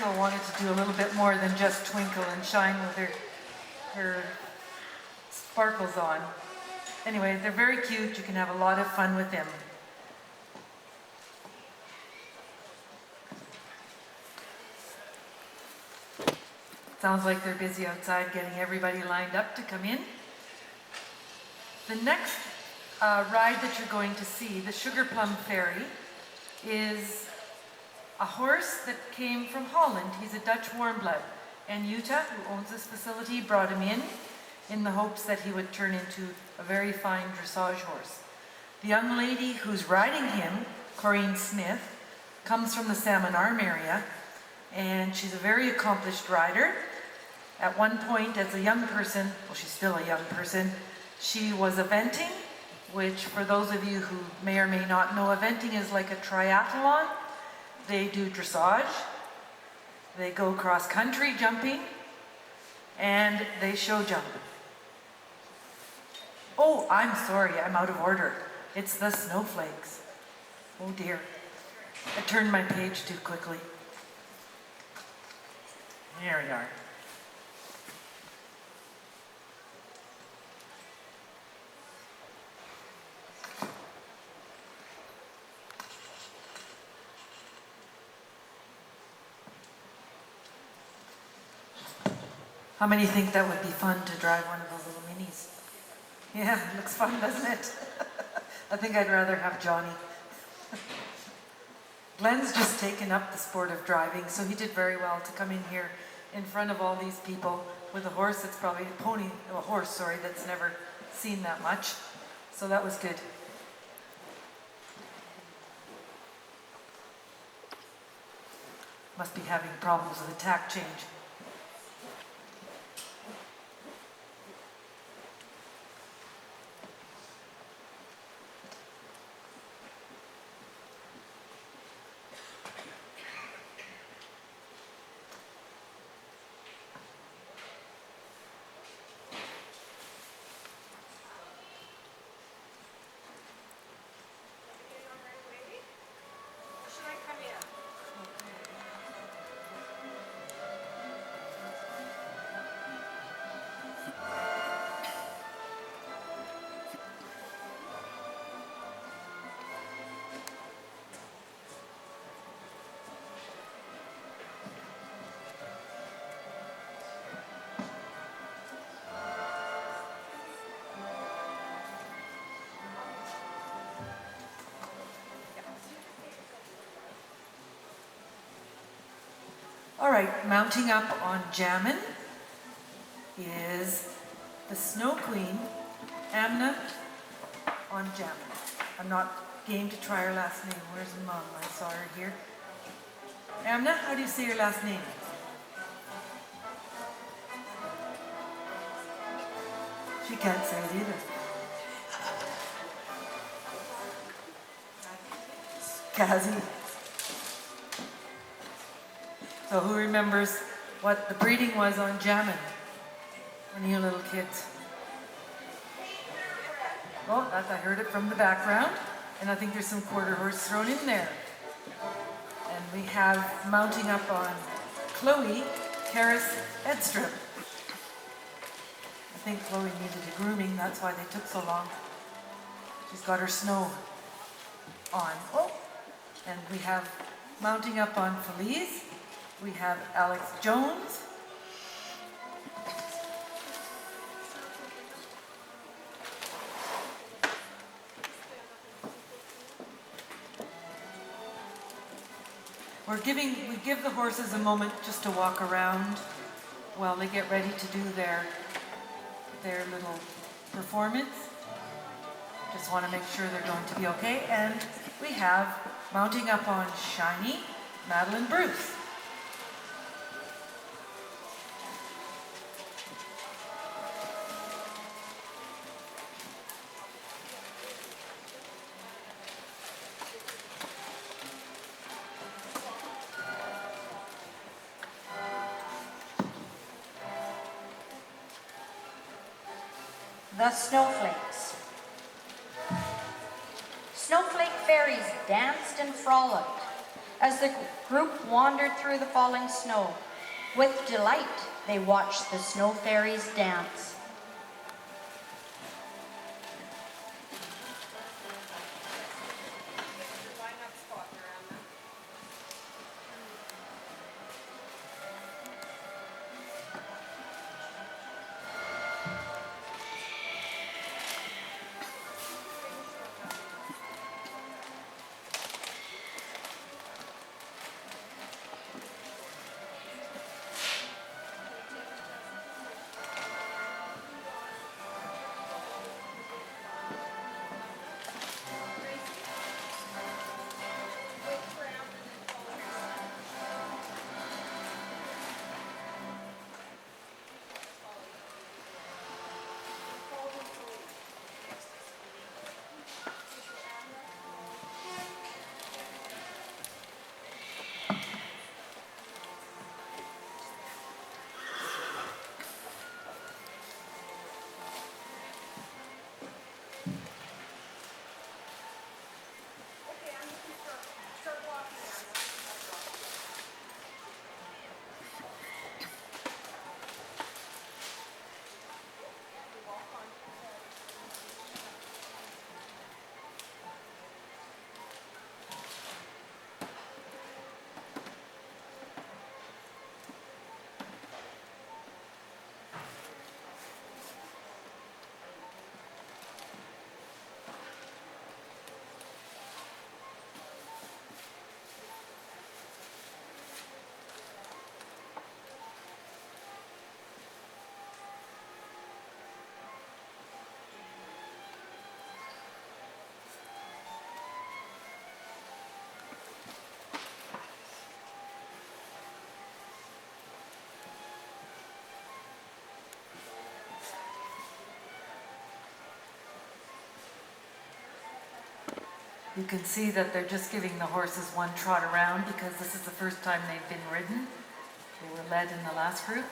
Rachel wanted to do a little bit more than just twinkle and shine with her sparkles on. Anyway, they're very cute. You can have a lot of fun with them. Sounds like they're busy outside getting everybody lined up to come in. The next ride that you're going to see, the Sugar Plum Fairy, is a horse that came from Holland. He's a Dutch warmblood. And Jutta, who owns this facility, brought him in the hopes that he would turn into a very fine dressage horse. The young lady who's riding him, Corinne Smith, comes from the Salmon Arm area, and she's a very accomplished rider. At one point, as a young person, well, she's still a young person, she was eventing, which for those of you who may or may not know, eventing is like a triathlon. They do dressage, they go cross-country jumping, and they show jump. Oh, I'm sorry, I'm out of order. It's the snowflakes. Oh dear, I turned my page too quickly. There we are. How many think that would be fun to drive one of those little minis? Yeah, it looks fun, doesn't it? I think I'd rather have Johnny. Glenn's just taken up the sport of driving, so he did very well to come in here in front of all these people with a horse that's probably a horse, sorry, that's never seen that much. So that was good. Must be having problems with the tack change. All right, mounting up on Jammin is the Snow Queen, Amna on Jammin. I'm not game to try her last name. Where's Mom? I saw her here. Amna, how do you say your last name? She can't say it either. Kazi. So who remembers what the breeding was on Jammin? Any of you little kids? Well, I heard it from the background, and I think there's some quarter horse thrown in there. And we have mounting up on Chloe Karis Edström. I think Chloe needed a grooming, that's why they took so long. She's got her snow on. Oh, and we have mounting up on Felice. We have Alex Jones. We give the horses a moment just to walk around while they get ready to do their little performance. Just want to make sure they're going to be okay. And we have mounting up on Shiny, Madeline Bruce. The Snowflakes. Snowflake fairies danced and frolicked. As the group wandered through the falling snow, with delight they watched the snow fairies dance. You can see that they're just giving the horses one trot around because this is the first time they've been ridden. They were led in the last group.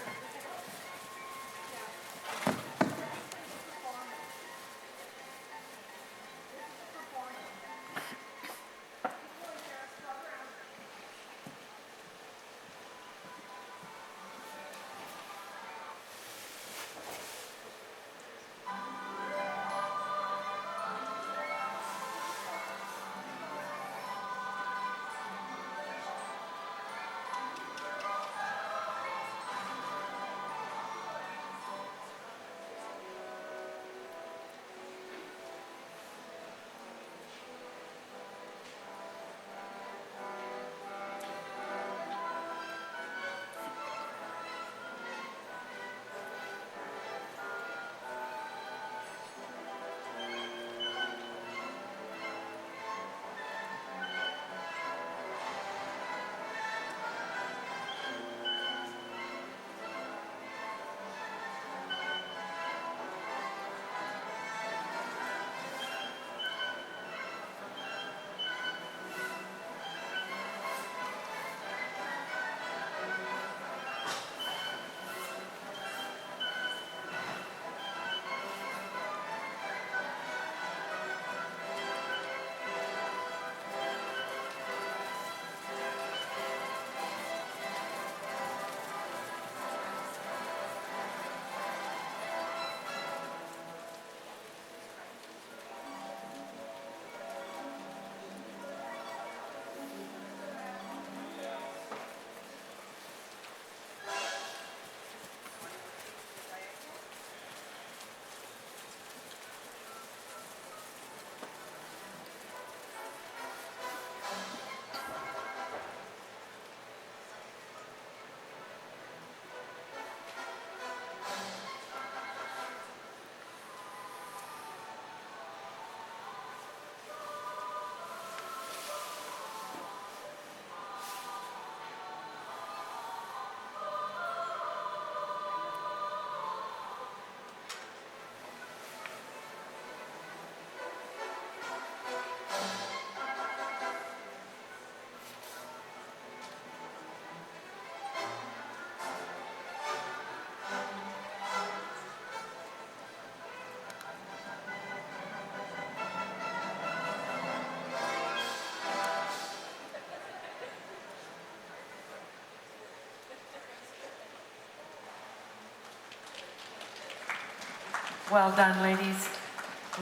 Well done, ladies.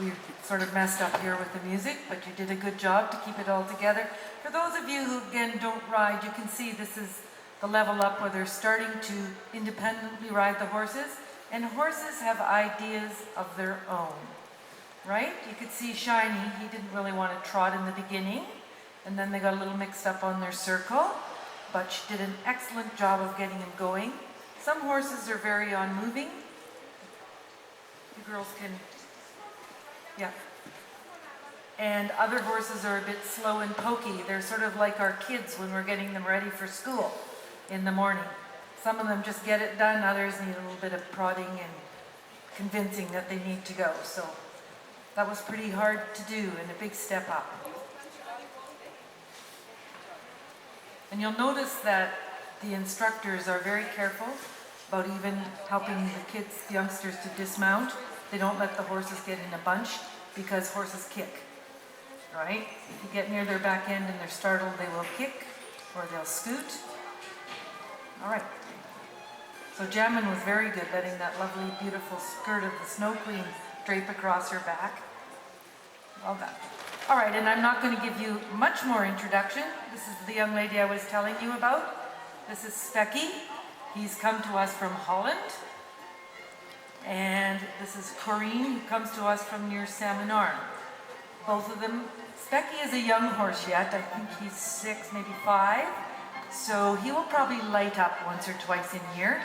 We sort of messed up here with the music, but you did a good job to keep it all together. For those of you who, again, don't ride, you can see this is the level up where they're starting to independently ride the horses, and horses have ideas of their own, right? You could see Shiny, he didn't really want to trot in the beginning, and then they got a little mixed up on their circle, but she did an excellent job of getting him going. Some horses are very on-moving. You girls can, yeah. And other horses are a bit slow and pokey. They're sort of like our kids when we're getting them ready for school in the morning. Some of them just get it done, others need a little bit of prodding and convincing that they need to go. So that was pretty hard to do and a big step up. And you'll notice that the instructors are very careful about even helping the kids, the youngsters, to dismount. They don't let the horses get in a bunch because horses kick, right? If you get near their back end and they're startled, they will kick or they'll scoot. All right. So Jammin was very good, letting that lovely, beautiful skirt of the Snow Queen drape across her back. Well done. All right, and I'm not going to give you much more introduction. This is the young lady I was telling you about. This is Specky. He's come to us from Holland. And this is Corrine, who comes to us from near Salmon Arm. Both of them, Specky is a young horse yet. I think he's 6, maybe 5. So he will probably light up once or twice in here.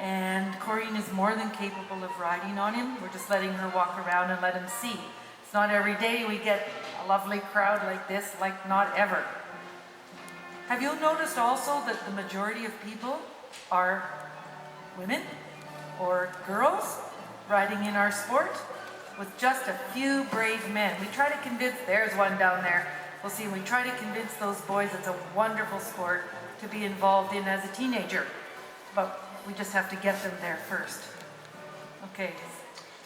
And Corrine is more than capable of riding on him. We're just letting her walk around and let him see. It's not every day we get a lovely crowd like this, like not ever. Have you noticed also that the majority of people are women or girls riding in our sport, with just a few brave men? We try to convince, there's one down there, we'll see, we try to convince those boys it's a wonderful sport to be involved in as a teenager, but we just have to get them there first. Okay,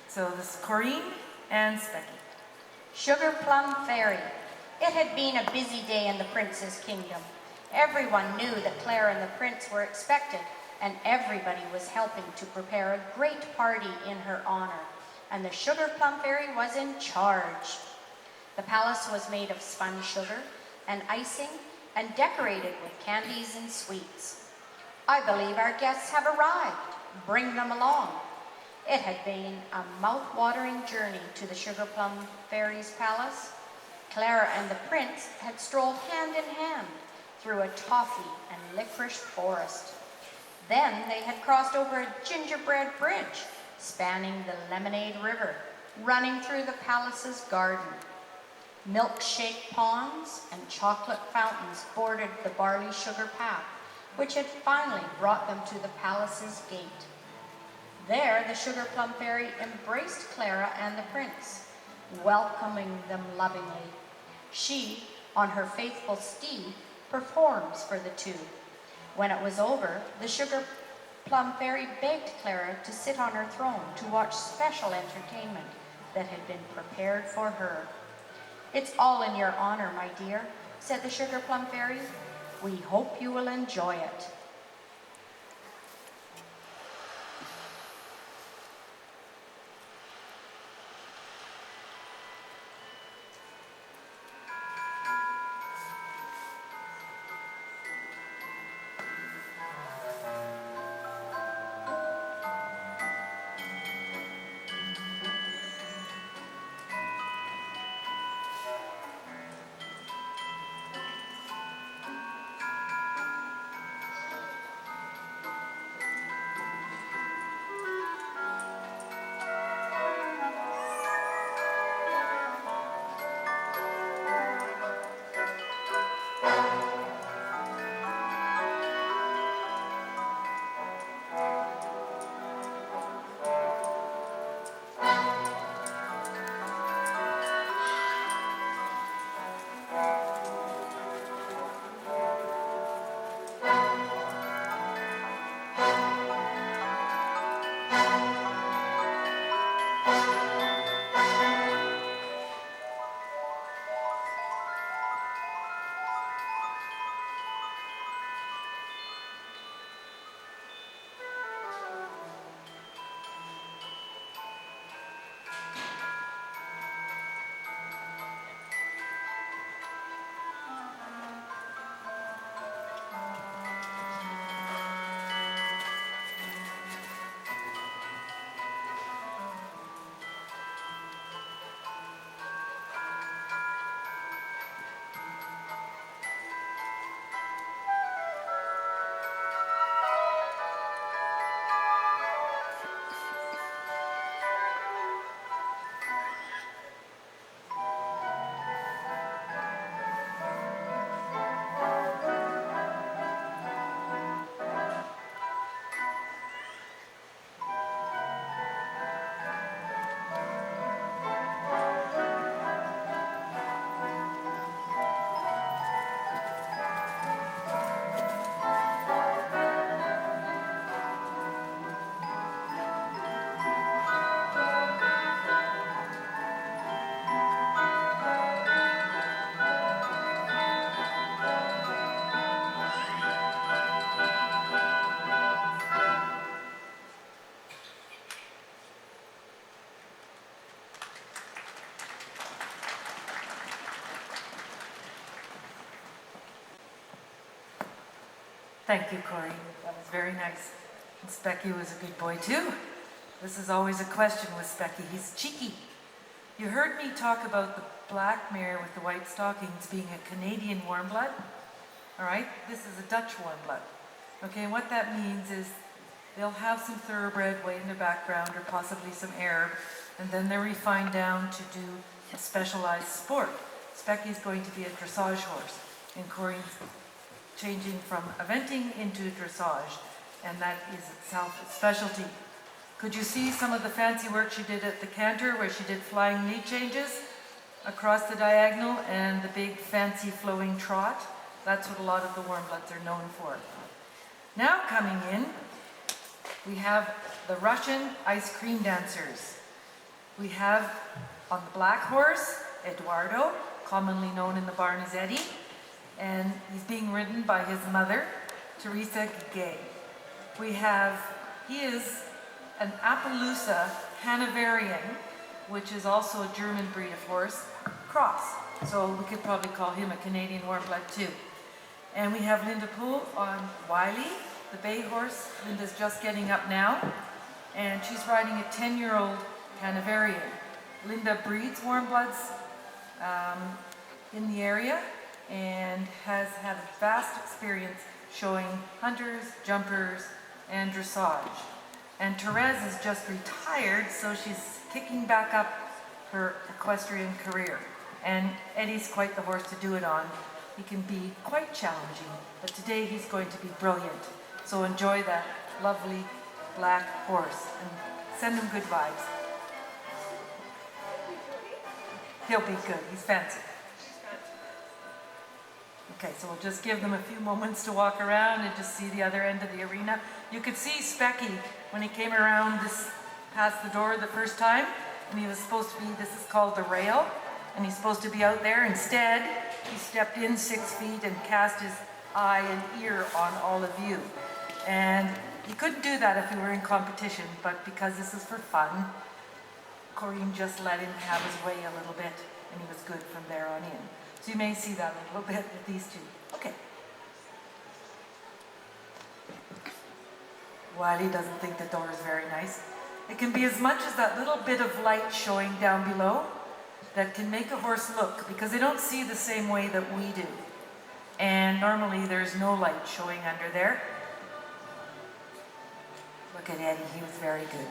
so this is Corrine and Specky. Sugar Plum Fairy. It had been a busy day in the prince's kingdom. Everyone knew that Clara and the prince were expected, and everybody was helping to prepare a great party in her honor, and the Sugar Plum Fairy was in charge. The palace was made of spun sugar and icing and decorated with candies and sweets. I believe our guests have arrived. Bring them along. It had been a mouth-watering journey to the Sugar Plum Fairy's palace. Clara and the prince had strolled hand in hand through a toffee and licorice forest. Then they had crossed over a gingerbread bridge, spanning the Lemonade River, running through the palace's garden. Milkshake ponds and chocolate fountains bordered the barley sugar path, which had finally brought them to the palace's gate. There, the Sugar Plum Fairy embraced Clara and the prince, welcoming them lovingly. She, on her faithful steed, performs for the two. When it was over, the Sugar Plum Fairy begged Clara to sit on her throne to watch special entertainment that had been prepared for her. "It's all in your honor, my dear," said the Sugar Plum Fairy. "We hope you will enjoy it." Thank you, Corey. That was very nice. And Specky was a good boy too. This is always a question with Specky. He's cheeky. You heard me talk about the black mare with the white stockings being a Canadian warm blood. All right, this is a Dutch warm blood. Okay, and what that means is they'll have some thoroughbred way in the background or possibly some Arab, and then they're refined down to do a specialized sport. Specky's going to be a dressage horse, and Corey's changing from eventing into dressage, and that is itself a specialty. Could you see some of the fancy work she did at the canter where she did flying knee changes across the diagonal and the big fancy flowing trot? That's what a lot of the warm bloods are known for. Now coming in, we have the Russian ice cream dancers. We have on the black horse, Eduardo, commonly known in the barn as Eddie, and he's being ridden by his mother, Teresa Gay. He is an Appaloosa Hanoverian, which is also a German breed of horse, cross. So we could probably call him a Canadian warmblood too. And we have Linda Poole on Wiley, the bay horse. Linda's just getting up now, and she's riding a 10-year-old Hanoverian. Linda breeds warmbloods in the area and has had a vast experience showing hunters, jumpers, and dressage. And Therese is just retired, so she's kicking back up her equestrian career. And Eddie's quite the horse to do it on. He can be quite challenging, but today he's going to be brilliant. So enjoy that lovely black horse and send him good vibes. He'll be good, he's fancy. Okay, so we'll just give them a few moments to walk around and just see the other end of the arena. You could see Specky when he came around past the door the first time, and he was supposed to be, this is called the rail, and he's supposed to be out there. Instead, he stepped in 6 feet and cast his eye and ear on all of you. And he couldn't do that if he were in competition, but because this is for fun, Corinne just let him have his way a little bit, and he was good from there on in. So you may see that a little bit with these two. Okay. Wiley doesn't think the door is very nice. It can be as much as that little bit of light showing down below that can make a horse look, because they don't see the same way that we do. And normally there's no light showing under there. Look at Eddie, he was very good.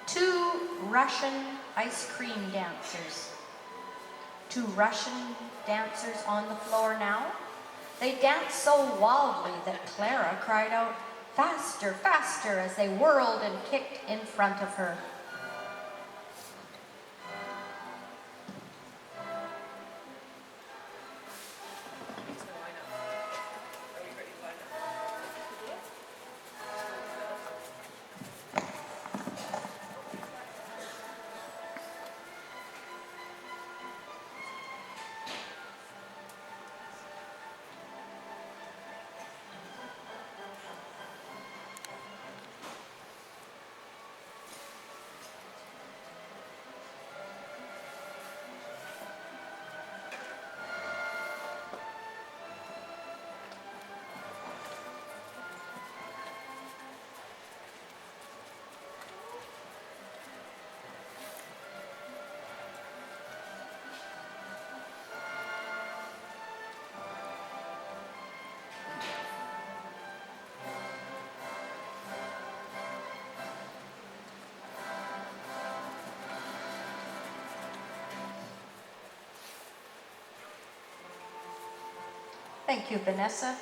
Two Russian ice cream dancers. Two Russian dancers on the floor now. They danced so wildly that Clara cried out, "Faster, faster," as they whirled and kicked in front of her. Thank you, Vanessa.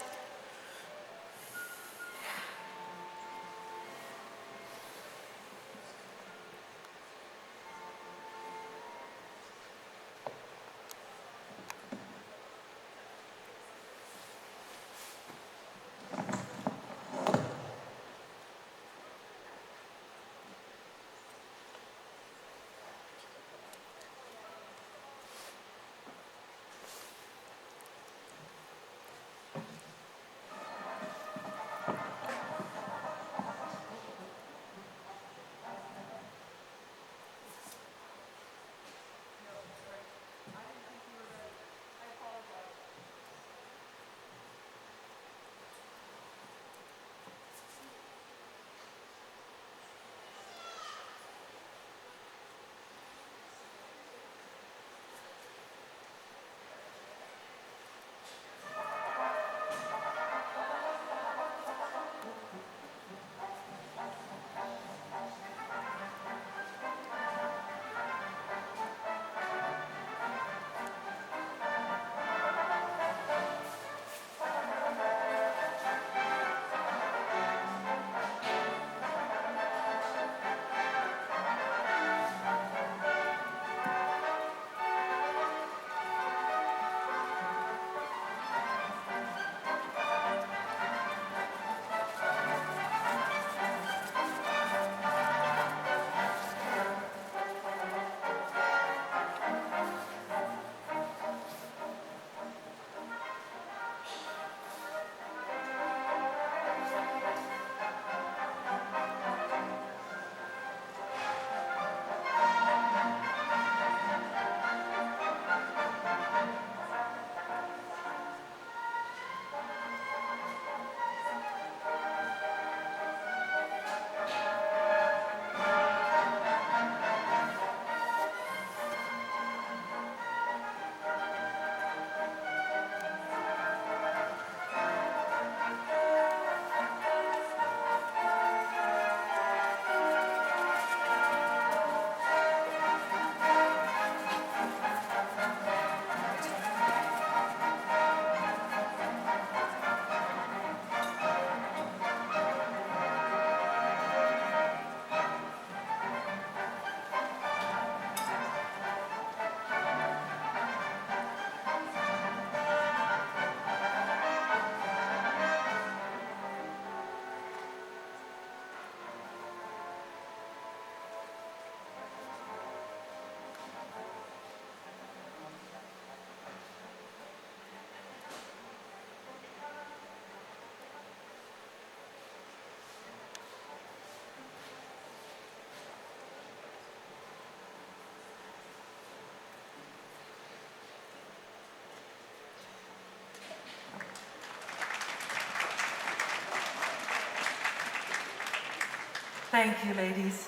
Thank you, ladies.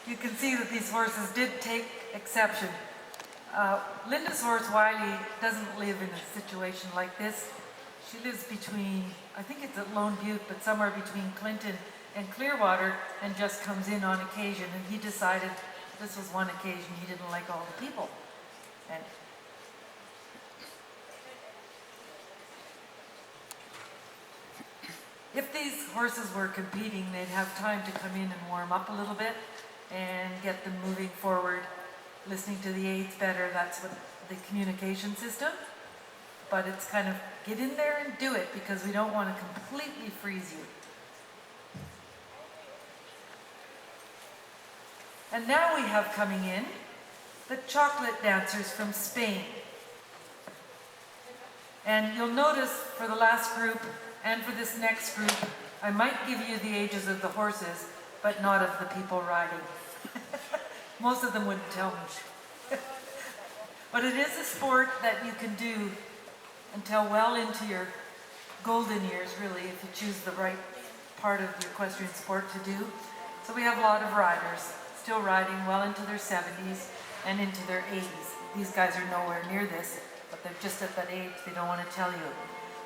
You can see that these horses did take exception. Linda's horse, Wiley, doesn't live in a situation like this. She lives between, I think it's at Lone Butte, but somewhere between Clinton and Clearwater, and just comes in on occasion. And he decided this was one occasion he didn't like all the people. And if these horses were competing, they'd have time to come in and warm up a little bit and get them moving forward, listening to the aids better. That's what the communication system. But it's kind of get in there and do it, because we don't want to completely freeze you. And now we have coming in the chocolate dancers from Spain. And you'll notice for the last group and for this next group, I might give you the ages of the horses, but not of the people riding. Most of them wouldn't tell me. But it is a sport that you can do until well into your golden years, really, if you choose the right part of the equestrian sport to do. So we have a lot of riders still riding well into their 70s and into their 80s. These guys are nowhere near this, but they're just at that age they don't want to tell you.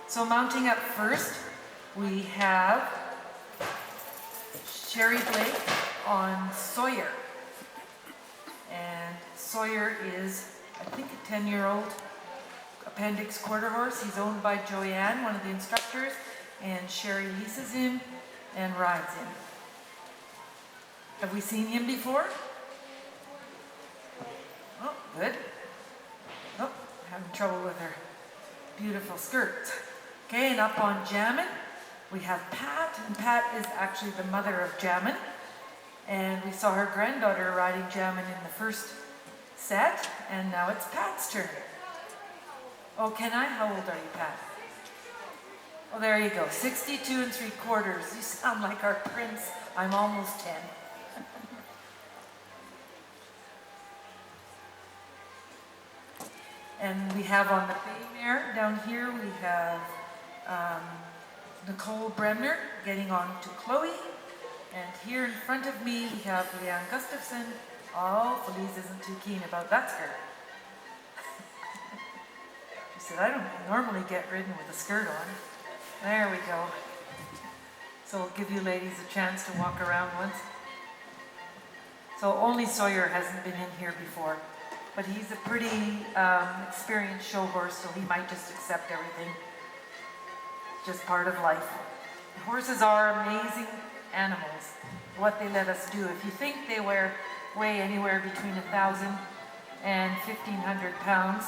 So mounting up first, we have Sherry Blake on Sawyer. And Sawyer is, I think, a 10-year-old appendix quarter horse. He's owned by Joanne, one of the instructors, and Sherry leases him and rides him. Have we seen him before? Oh, good. Oh, having trouble with her beautiful skirts. Okay, and up on Jammin, we have Pat, and Pat is actually the mother of Jammin. And we saw her granddaughter riding Jammin in the first set, and now it's Pat's turn. Oh, can I? How old are you, Pat? Oh, there you go, 62 3/4. You sound like our prince. I'm almost 10. And we have on the bay mare down here, we have Nicole Bremner getting on to Chloe. And here in front of me, we have Leanne Gustafson. Oh, Felice isn't too keen about that skirt. She said, I don't normally get ridden with a skirt on. There we go. So we'll give you ladies a chance to walk around once. So only Sawyer hasn't been in here before, but he's a pretty experienced show horse, so he might just accept everything. Just part of life. Horses are amazing animals, what they let us do. If you think they weigh anywhere between 1,000 and 1,500 pounds,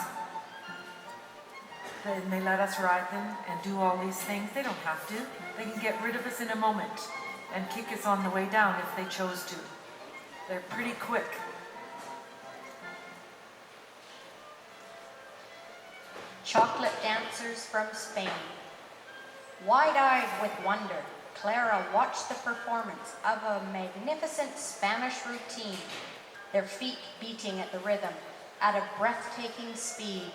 and they let us ride them and do all these things, they don't have to. They can get rid of us in a moment and kick us on the way down if they chose to. They're pretty quick. Chocolate dancers from Spain. Wide-eyed with wonder, Clara watched the performance of a magnificent Spanish routine, their feet beating at the rhythm at a breathtaking speed.